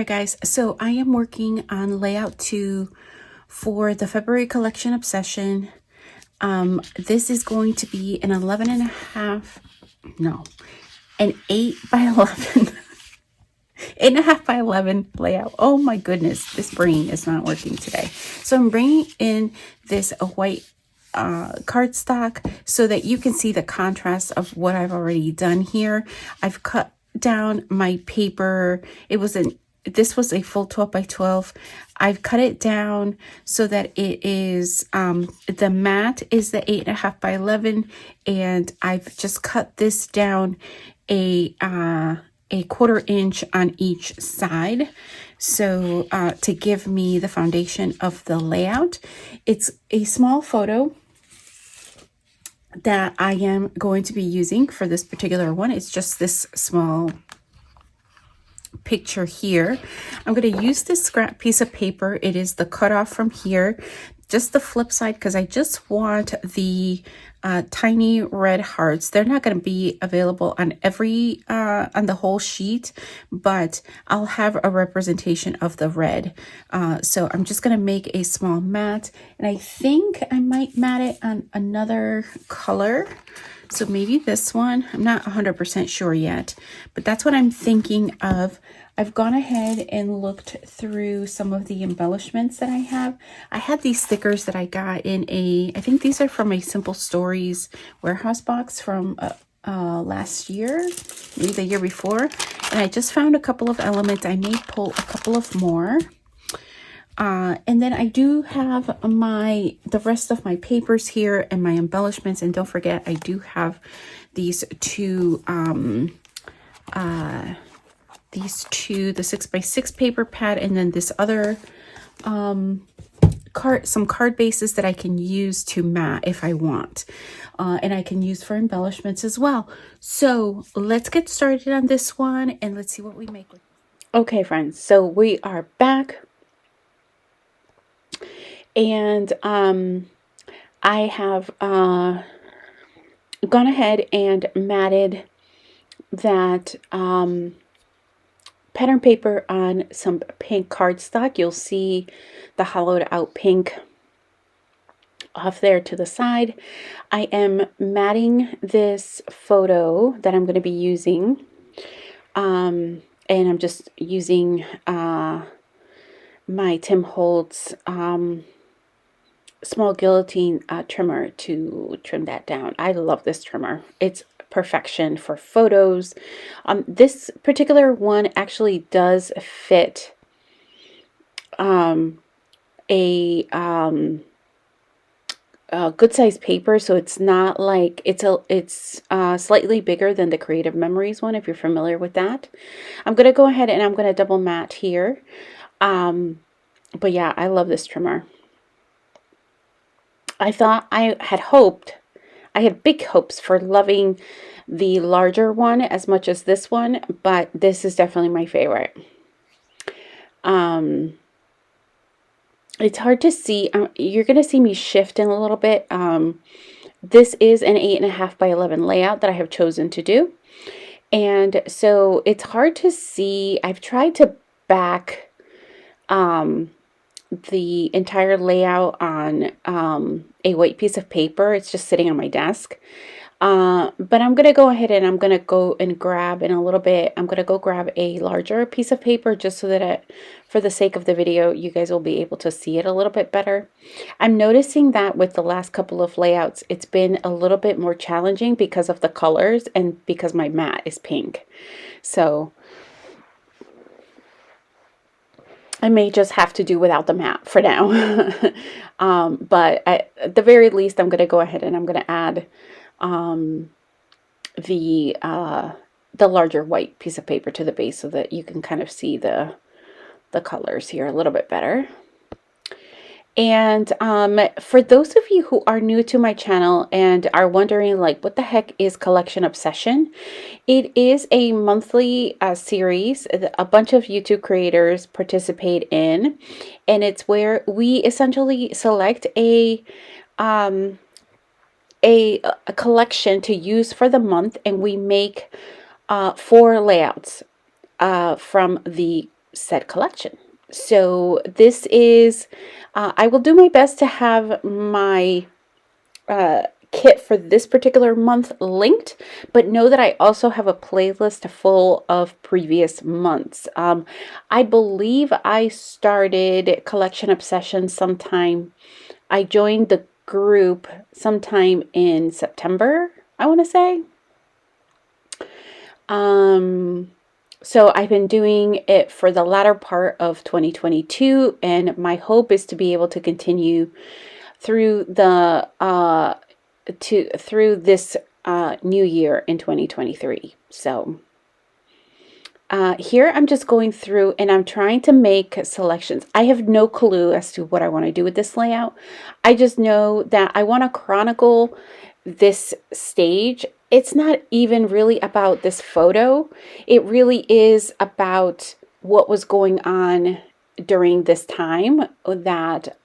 guys, so I am working on layout 2 for the February collection Obsession. This is going to be an 11 and a half, no, an 8 by 11, 8.5 by 11 layout. Oh my goodness, this brain is not working today. So I'm bringing in this white cardstock so that you can see the contrast of what I've already done here. I've cut down my paper. This was a full 12 by 12. I've cut it down so that it is, the mat is the 8.5 by 11, and I've just cut this down a 1/4 inch on each side. So to give me the foundation of the layout. It's a small photo that I am going to be using for this particular one. It's just this small picture here. I'm going to use this scrap piece of paper. It is the cutoff from here, just the flip side, because I just want the tiny red hearts. They're not going to be available on every on the whole sheet, but I'll have a representation of the red. So I'm just going to make a small mat, and I think I might mat it on another color. So maybe this one. I'm not 100% sure yet, but that's what I'm thinking of. I've gone ahead and looked through some of the embellishments that I have. I had these stickers that I got in I think these are from a Simple Stories warehouse box from last year, maybe the year before. And I just found a couple of elements. I may pull a couple of more. And then I do have the rest of my papers here and my embellishments. And don't forget, I do have these two, the 6x6 paper pad, and then this other, some card bases that I can use to mat if I want. And I can use for embellishments as well. So let's get started on this one and let's see what we make with it. Okay, friends, so we are back. And I have gone ahead and matted that pattern paper on some pink cardstock. You'll see the hollowed out pink off there to the side. I am matting this photo that I'm going to be using. And I'm just using my Tim Holtz small guillotine trimmer to trim that down. I love this trimmer. It's perfection for photos. This particular one actually does fit a good size paper, so it's not like it's slightly bigger than the Creative Memories one, if you're familiar with that. I'm gonna go ahead and I'm gonna double mat here. But yeah, I love this trimmer. I had big hopes for loving the larger one as much as this one, but this is definitely my favorite. It's hard to see. You're going to see me shift in a little bit. This is an 8.5 by 11 layout that I have chosen to do. And so it's hard to see. I've tried to back the entire layout on a white piece of paper. It's just sitting on my desk. But I'm going to go ahead and I'm going to go and grab in a little bit. I'm going to go grab a larger piece of paper just so that for the sake of the video, you guys will be able to see it a little bit better. I'm noticing that with the last couple of layouts, it's been a little bit more challenging because of the colors and because my mat is pink. So I may just have to do without the mat for now. But at the very least, I'm going to go ahead and I'm going to add the larger white piece of paper to the base so that you can kind of see the colors here a little bit better. And for those of you who are new to my channel and are wondering, like, what the heck is Collection Obsession? It is a monthly series a bunch of YouTube creators participate in, and it's where we essentially select a collection to use for the month, and we make 4 layouts from the said collection. So this is, I will do my best to have my kit for this particular month linked, but know that I also have a playlist full of previous months. I believe I started Collection Obsession sometime. I joined the group sometime in September, I want to say. So I've been doing it for the latter part of 2022, and my hope is to be able to continue through the through this new year in 2023. So here I'm just going through and I'm trying to make selections. I have no clue as to what I want to do with this layout. I just know that I want to chronicle this stage. It's not even really about this photo. It really is about what was going on during this time that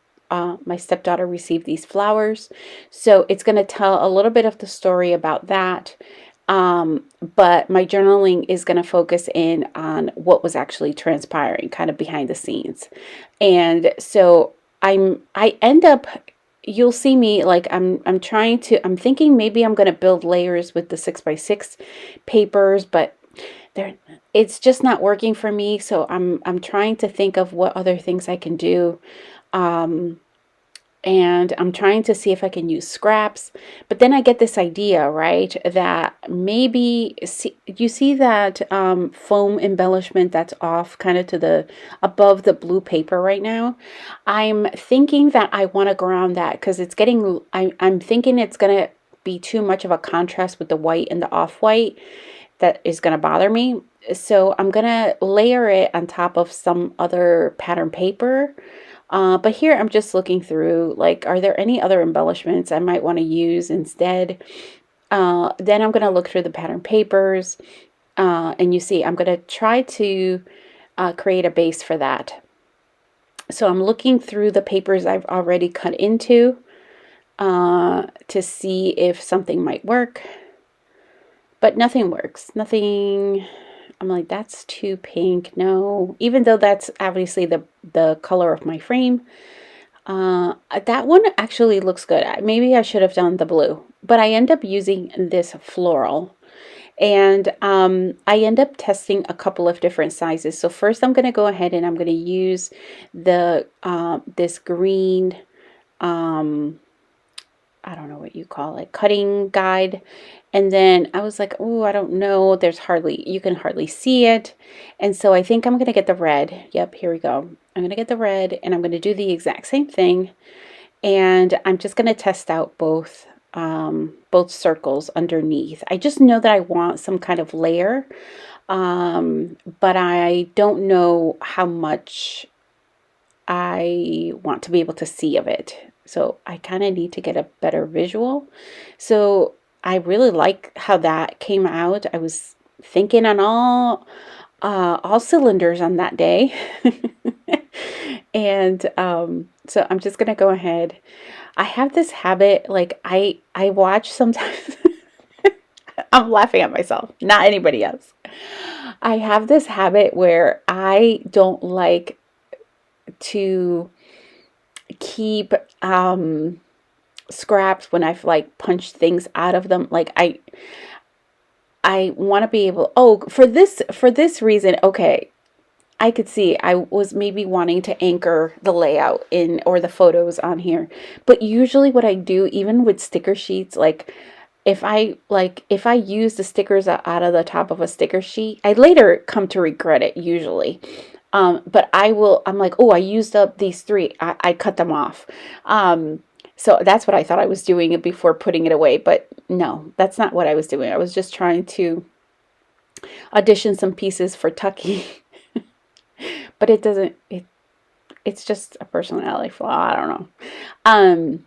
my stepdaughter received these flowers. So it's going to tell a little bit of the story about that. But my journaling is going to focus in on what was actually transpiring kind of behind the scenes. And so I end up, you'll see me like I'm thinking maybe I'm going to build layers with the 6x6 papers, but it's just not working for me. So I'm trying to think of what other things I can do. And I'm trying to see if I can use scraps, but then I get this idea, right, that maybe, you see that foam embellishment that's off kind of to the, above the blue paper right now. I'm thinking that I want to ground that because it's getting, I'm thinking it's going to be too much of a contrast with the white and the off-white that is going to bother me. So I'm going to layer it on top of some other pattern paper. But here I'm just looking through, like, are there any other embellishments I might want to use instead? Then I'm going to look through the pattern papers, and you see I'm going to try to create a base for that. So I'm looking through the papers I've already cut into to see if something might work, but nothing works. Nothing. I'm like, that's too pink. No, even though that's obviously the color of my frame. That one actually looks good. Maybe I should have done the blue, but I end up using this floral. And I end up testing a couple of different sizes. So first I'm going to go ahead and I'm going to use the this green, I don't know what you call it, cutting guide. And then I was like, oh, I don't know. There's hardly, you can hardly see it. And so I think I'm going to get the red. Yep, here we go. I'm going to get the red and I'm going to do the exact same thing. And I'm just going to test out both circles underneath. I just know that I want some kind of layer, but I don't know how much I want to be able to see of it. So I kind of need to get a better visual. So I really like how that came out. I was thinking on all cylinders on that day. And so I'm just gonna go ahead. I have this habit, like I watch sometimes. I'm laughing at myself, not anybody else. I have this habit where I don't like to keep scraps when I've like punched things out of them. Like I want to be able, oh, for this reason, okay, I could see I was maybe wanting to anchor the layout in or the photos on here. But usually what I do, even with sticker sheets, like if I use the stickers out of the top of a sticker sheet, I later come to regret it usually. But I'm like, oh, I used up these three. I cut them off. So that's what I thought I was doing before putting it away. But no, that's not what I was doing. I was just trying to audition some pieces for Tucky. But it doesn't, it's just a personality flaw. I don't know.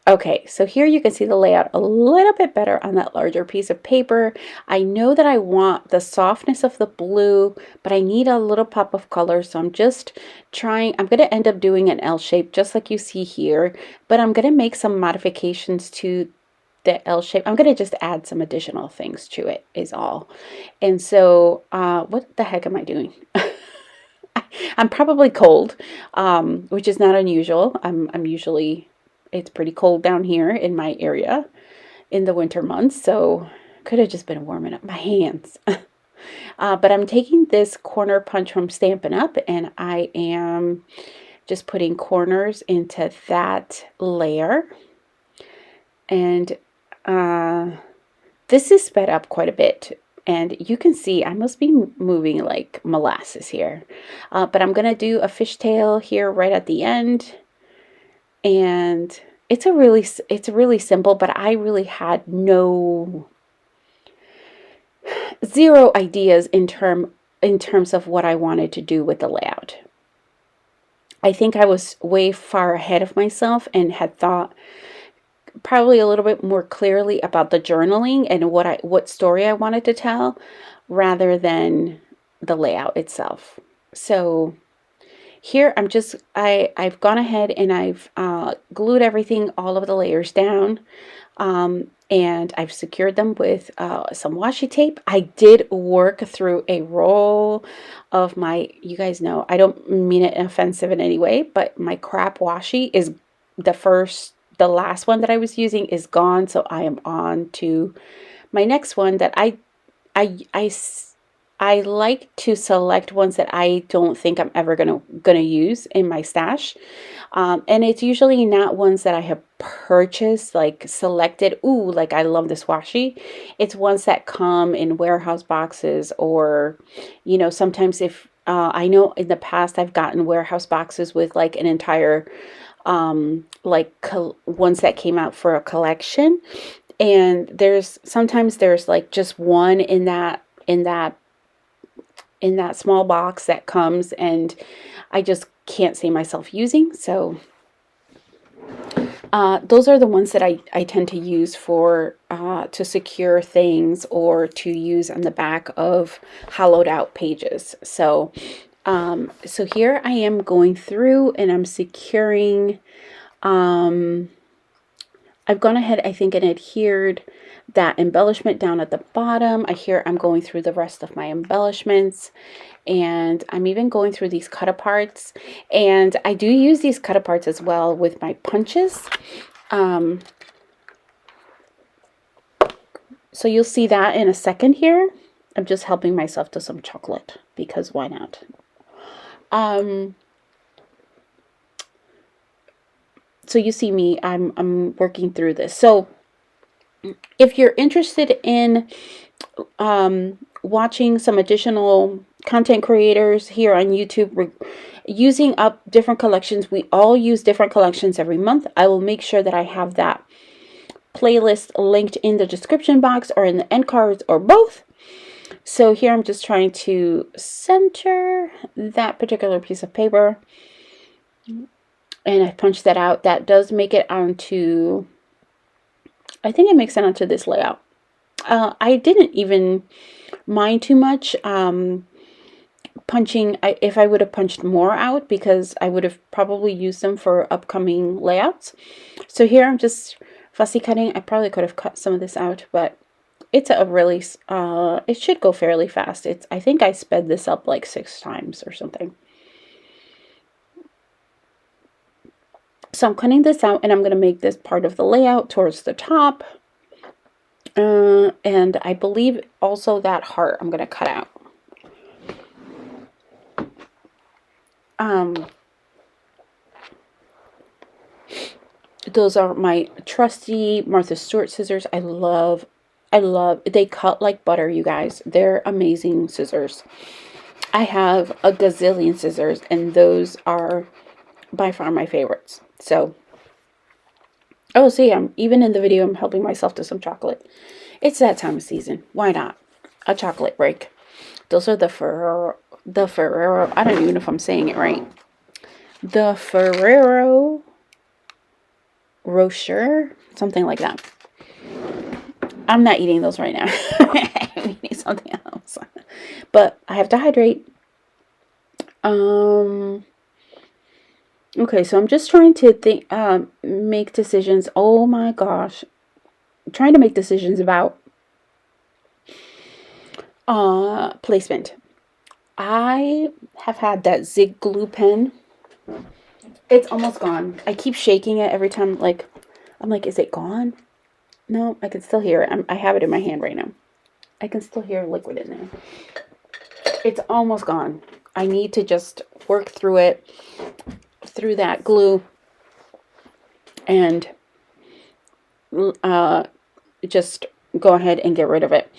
Okay, so here you can see the layout a little bit better on that larger piece of paper. I know that I want the softness of the blue, but I need a little pop of color. So I'm just trying, I'm going to end up doing an L shape just like you see here, but I'm going to make some modifications to the L shape. I'm going to just add some additional things to it is all. And so what the heck am I doing? I'm probably cold, which is not unusual. I'm usually, it's pretty cold down here in my area in the winter months, so could have just been warming up my hands. But I'm taking this corner punch from Stampin' Up, and I am just putting corners into that layer. And this is sped up quite a bit. And you can see I must be moving like molasses here. But I'm going to do a fishtail here right at the end. And it's really simple, but I really had zero ideas in terms of what I wanted to do with the layout. I think I was way far ahead of myself and had thought probably a little bit more clearly about the journaling and what story I wanted to tell rather than the layout itself. So here I've gone ahead and I've glued everything, all of the layers down, and I've secured them with some washi tape. I did work through a roll of my, you guys know, I don't mean it offensive in any way, but my crap washi is the last one that I was using is gone, so I am on to my next one that I like to select ones that I don't think I'm ever gonna use in my stash, and it's usually not ones that I have purchased, like selected. Ooh, like I love this washi. It's ones that come in warehouse boxes, or you know, sometimes if I know in the past I've gotten warehouse boxes with like an entire ones that came out for a collection, and sometimes there's like just one in that small box that comes, and I just can't see myself using. So those are the ones that I tend to use for to secure things or to use on the back of hollowed out pages. So so here I am going through and I'm securing, I've gone ahead, I think, and adhered that embellishment down at the bottom. I'm going through the rest of my embellishments, and I'm even going through these cut aparts, and I do use these cut aparts as well with my punches. So you'll see that in a second here. I'm just helping myself to some chocolate because why not? So you see me, I'm working through this. So if you're interested in watching some additional content creators here on YouTube using up different collections, we all use different collections every month. I will make sure that I have that playlist linked in the description box or in the end cards or both. So here I'm just trying to center that particular piece of paper, and I punched that out. That does make it onto, I think it makes it onto this layout. I didn't even mind too much punching. If I would have punched more out, because I would have probably used them for upcoming layouts. So here I'm just fussy cutting. I probably could have cut some of this out, but it's a really, it should go fairly fast. I think I sped this up like 6 times or something. So I'm cutting this out, and I'm going to make this part of the layout towards the top. And I believe also that heart I'm going to cut out. Those are my trusty Martha Stewart scissors. I love, they cut like butter, you guys. They're amazing scissors. I have a gazillion scissors, and those are by far my favorites. So, oh, see, even in the video, I'm helping myself to some chocolate. It's that time of season. Why not? A chocolate break. Those are the Ferrero, I don't even know if I'm saying it right. The Ferrero Rocher, something like that. I'm not eating those right now. I'm eating something else. But I have to hydrate. Okay, so I'm just trying to think, make decisions. Oh my gosh. I'm trying to make decisions about placement. I have had that Zig glue pen. It's almost gone. I keep shaking it every time, like, I'm like, is it gone? No, I can still hear it. I have it in my hand right now. I can still hear liquid in there. It's almost gone. I need to just work through it, through that glue, and just go ahead and get rid of it.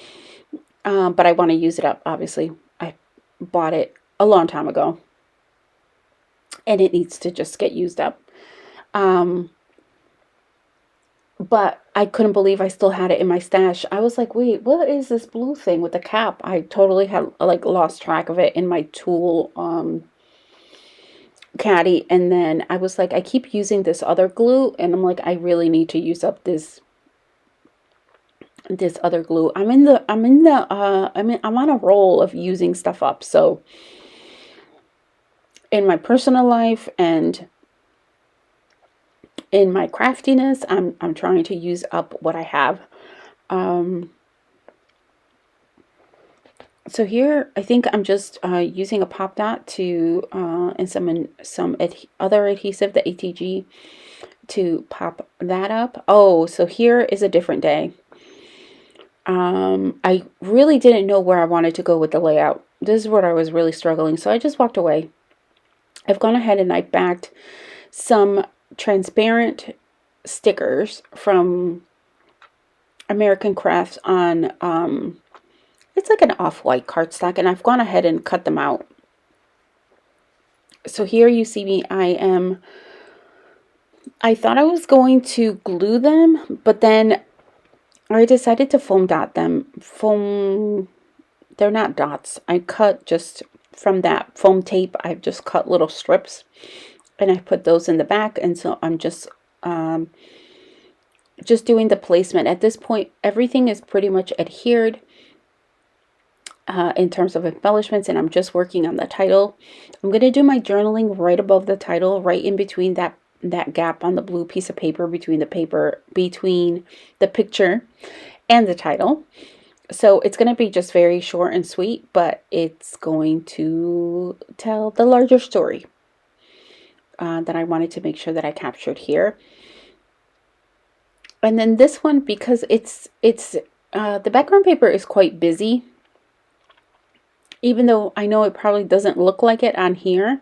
But I want to use it up, obviously. I bought it a long time ago, and it needs to just get used up. But I couldn't believe I still had it in my stash. I was like, wait, what is this blue thing with the cap? I totally had like lost track of it in my tool caddy. And then I was like, I keep using this other glue, and I'm like, I really need to use up this other glue. I'm on a roll of using stuff up. So in my personal life and in my craftiness, I'm trying to use up what I have. So here, I think I'm just using a pop dot to and some other adhesive, the ATG, to pop that up. Oh, so here is a different day. I really didn't know where I wanted to go with the layout. This is where I was really struggling, so I just walked away. I've gone ahead and I backed some transparent stickers from American Crafts on it's like an off-white cardstock, and I've gone ahead and cut them out. So here you see me, I thought I was going to glue them, but then I decided to foam dot them. They're not dots. I cut just from that foam tape. I've just cut little strips, and I put those in the back. And so I'm just doing the placement. At this point, everything is pretty much adhered in terms of embellishments, and I'm just working on the title. I'm going to do my journaling right above the title, right in between that gap on the blue piece of paper, between the picture and the title. So it's going to be just very short and sweet, but it's going to tell the larger story that I wanted to make sure that I captured here. And then this one, because it's the background paper is quite busy, even though I know it probably doesn't look like it on here.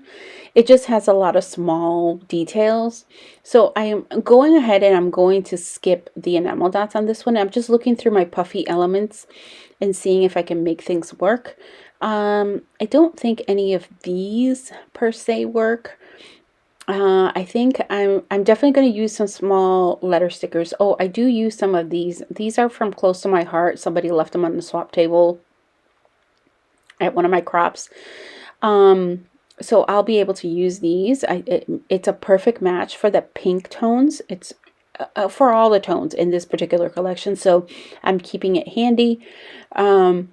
It just has a lot of small details. So I am going ahead and I'm going to skip the enamel dots on this one. I'm just looking through my puffy elements and seeing if I can make things work. I don't think any of these per se work. I think I'm definitely going to use some small letter stickers. Oh, I do use some of these. These are from Close to My Heart. Somebody left them on the swap table at one of my crops. So I'll be able to use these. It's a perfect match for the pink tones. It's for all the tones in this particular collection, so I'm keeping it handy. And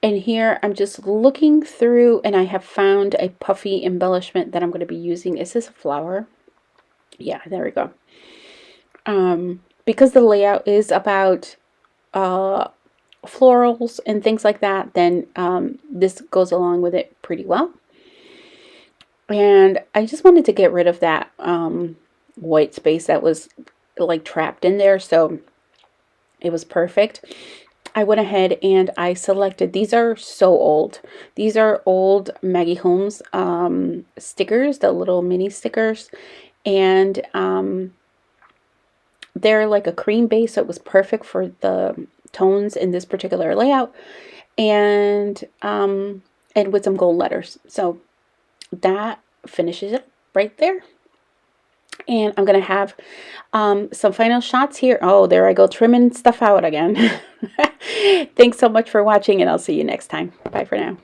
here I'm just looking through, and I have found a puffy embellishment that I'm going to be using. Is this a flower? Yeah, there we go. Because the layout is about florals and things like that, then this goes along with it pretty well. And I just wanted to get rid of that white space that was like trapped in there, so it was perfect. I went ahead and I selected, these are so old. These are old Maggie Holmes stickers, the little mini stickers, and they're like a cream base, so it was perfect for the tones in this particular layout, and with some gold letters. So that finishes it right there. And I'm gonna have some final shots here. Oh, there I go, trimming stuff out again. Thanks so much for watching, and I'll see you next time. Bye for now.